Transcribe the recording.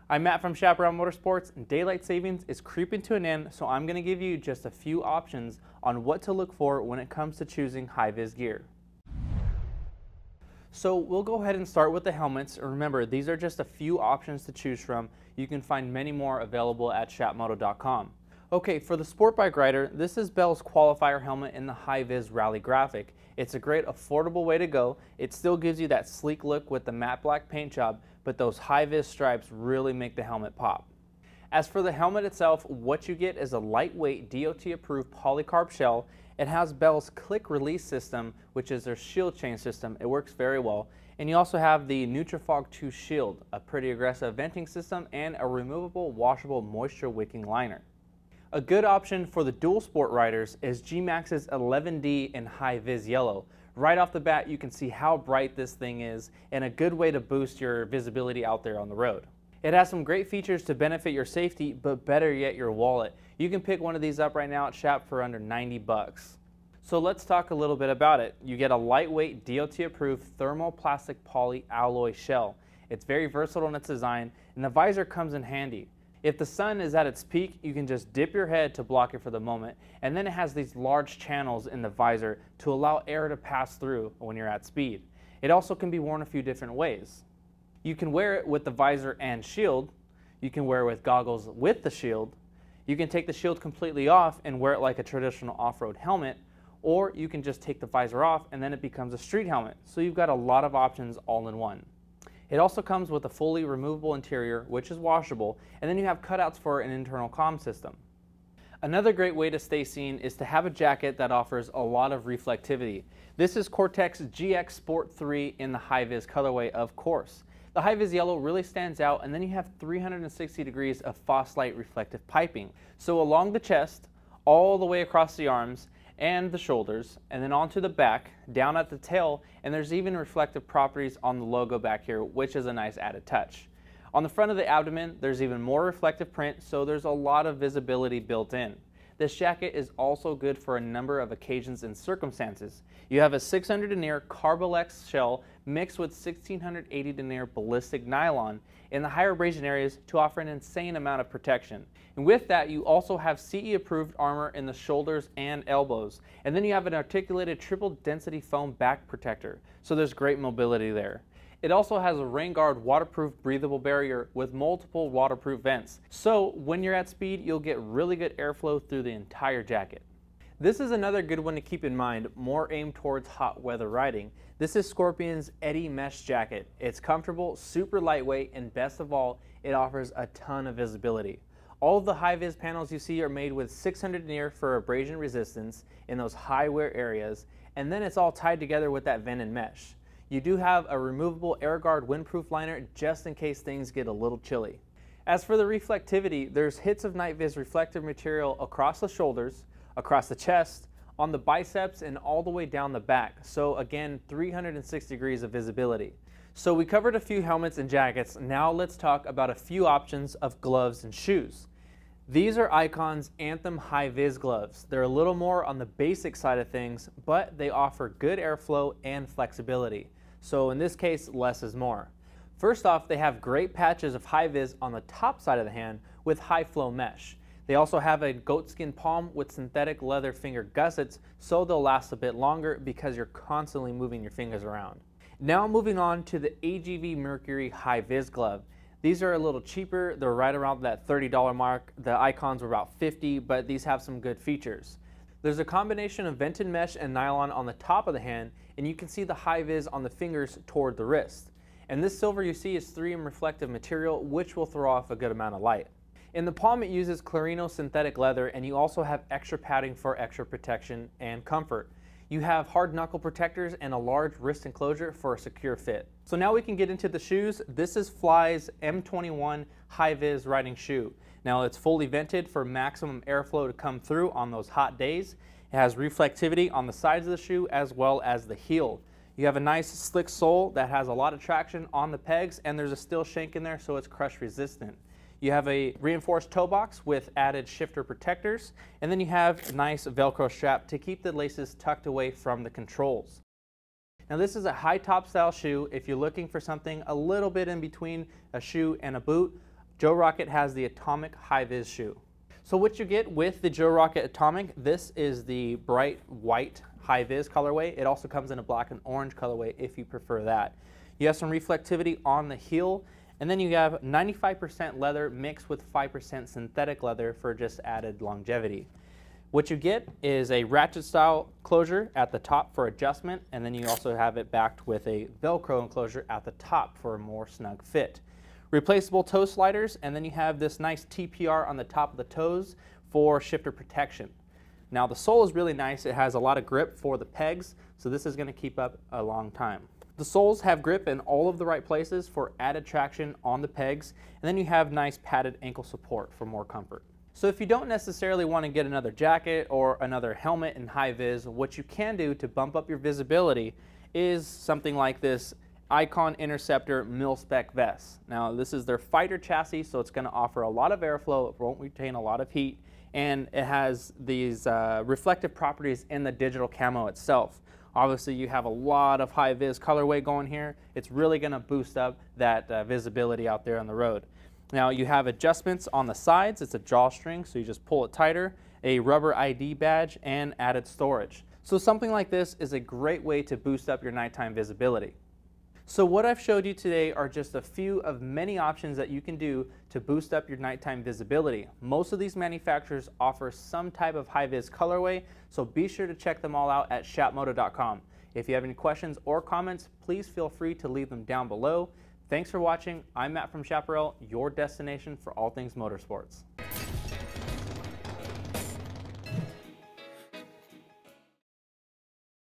I'm Matt from Chaparral Motorsports, and daylight savings is creeping to an end, so I'm going to give you just a few options on what to look for when it comes to choosing high-vis gear. So we'll go ahead and start with the helmets. Remember, these are just a few options to choose from. You can find many more available at chapmoto.com. Okay, for the sport bike rider, this is Bell's qualifier helmet in the Hi-Viz Rally graphic. It's a great affordable way to go. It still gives you that sleek look with the matte black paint job, but those high-vis stripes really make the helmet pop. As for the helmet itself, what you get is a lightweight DOT-approved polycarb shell. It has Bell's click release system, which is their shield chain system. It works very well. And you also have the Nutrifog 2 shield, a pretty aggressive venting system, and a removable washable moisture wicking liner. A good option for the dual sport riders is G-Max's 11D in high-vis yellow. Right off the bat, you can see how bright this thing is and a good way to boost your visibility out there on the road. It has some great features to benefit your safety, but better yet, your wallet. You can pick one of these up right now at Shap for under 90 bucks. So let's talk a little bit about it. You get a lightweight DOT-approved thermoplastic poly alloy shell. It's very versatile in its design, and the visor comes in handy. If the sun is at its peak, you can just dip your head to block it for the moment, and then it has these large channels in the visor to allow air to pass through when you're at speed. It also can be worn a few different ways. You can wear it with the visor and shield. You can wear it with goggles with the shield. You can take the shield completely off and wear it like a traditional off-road helmet, or you can just take the visor off and then it becomes a street helmet. So you've got a lot of options all in one. It also comes with a fully removable interior, which is washable, and then you have cutouts for an internal comm system. Another great way to stay seen is to have a jacket that offers a lot of reflectivity. This is Cortex GX Sport 3 in the high-vis colorway, of course. The high-vis yellow really stands out, and then you have 360 degrees of Phosphite reflective piping. So along the chest, all the way across the arms, and the shoulders, and then onto the back, down at the tail, and there's even reflective properties on the logo back here, which is a nice added touch. On the front of the abdomen, there's even more reflective print, so there's a lot of visibility built in. This jacket is also good for a number of occasions and circumstances. You have a 600 denier Carbolex shell mixed with 1680 denier ballistic nylon in the higher abrasion areas to offer an insane amount of protection. And with that, you also have CE approved armor in the shoulders and elbows. And then you have an articulated triple density foam back protector, so there's great mobility there. It also has a rain guard waterproof breathable barrier with multiple waterproof vents. So when you're at speed, you'll get really good airflow through the entire jacket. This is another good one to keep in mind, more aimed towards hot weather riding. This is Scorpion's Eddy Mesh Jacket. It's comfortable, super lightweight, and best of all, it offers a ton of visibility. All of the high-vis panels you see are made with 600 denier for abrasion resistance in those high wear areas, and then it's all tied together with that vented mesh. You do have a removable air guard windproof liner just in case things get a little chilly. As for the reflectivity, there's hits of night vis reflective material across the shoulders, across the chest, on the biceps, and all the way down the back. So again, 360 degrees of visibility. So we covered a few helmets and jackets. Now let's talk about a few options of gloves and shoes. These are Icon's Anthem Hi-Viz gloves. They're a little more on the basic side of things, but they offer good airflow and flexibility. So in this case, less is more. First off, they have great patches of high-vis on the top side of the hand with high-flow mesh. They also have a goatskin palm with synthetic leather finger gussets, so they'll last a bit longer because you're constantly moving your fingers around. Now moving on to the AGV Mercury Hi-Viz glove. These are a little cheaper. They're right around that $30 mark. The Icons were about $50, but these have some good features. There's a combination of vented mesh and nylon on the top of the hand, and you can see the high-vis on the fingers toward the wrist. And this silver you see is 3M reflective material, which will throw off a good amount of light. In the palm, it uses Clarino synthetic leather, and you also have extra padding for extra protection and comfort. You have hard knuckle protectors and a large wrist enclosure for a secure fit. So now we can get into the shoes. This is Fly's M21 Hi-Viz riding shoe. Now it's fully vented for maximum airflow to come through on those hot days. It has reflectivity on the sides of the shoe as well as the heel. You have a nice slick sole that has a lot of traction on the pegs, and there's a steel shank in there so it's crush resistant. You have a reinforced toe box with added shifter protectors, and then you have a nice Velcro strap to keep the laces tucked away from the controls. Now this is a high top style shoe if you're looking for something a little bit in between a shoe and a boot. Joe Rocket has the Atomic Hi-Viz shoe. So what you get with the Joe Rocket Atomic, this is the bright white Hi-Viz colorway. It also comes in a black and orange colorway if you prefer that. You have some reflectivity on the heel, and then you have 95% leather mixed with 5% synthetic leather for just added longevity. What you get is a ratchet style closure at the top for adjustment, and then you also have it backed with a Velcro enclosure at the top for a more snug fit. Replaceable toe sliders, and then you have this nice TPR on the top of the toes for shifter protection. Now the sole is really nice. It has a lot of grip for the pegs, so this is going to keep up a long time. The soles have grip in all of the right places for added traction on the pegs, and then you have nice padded ankle support for more comfort. So if you don't necessarily want to get another jacket or another helmet in high-vis, what you can do to bump up your visibility is something like this Icon Interceptor mil-spec vest. Now this is their fighter chassis, so it's going to offer a lot of airflow, it won't retain a lot of heat, and it has these reflective properties in the digital camo itself. Obviously you have a lot of high-vis colorway going here. It's really going to boost up that visibility out there on the road. Now you have adjustments on the sides. It's a drawstring, so you just pull it tighter, a rubber ID badge, and added storage. So something like this is a great way to boost up your nighttime visibility. So what I've showed you today are just a few of many options that you can do to boost up your nighttime visibility. Most of these manufacturers offer some type of high-vis colorway, so be sure to check them all out at shapmoto.com. If you have any questions or comments, please feel free to leave them down below. Thanks for watching. I'm Matt from Chaparral, your destination for all things motorsports.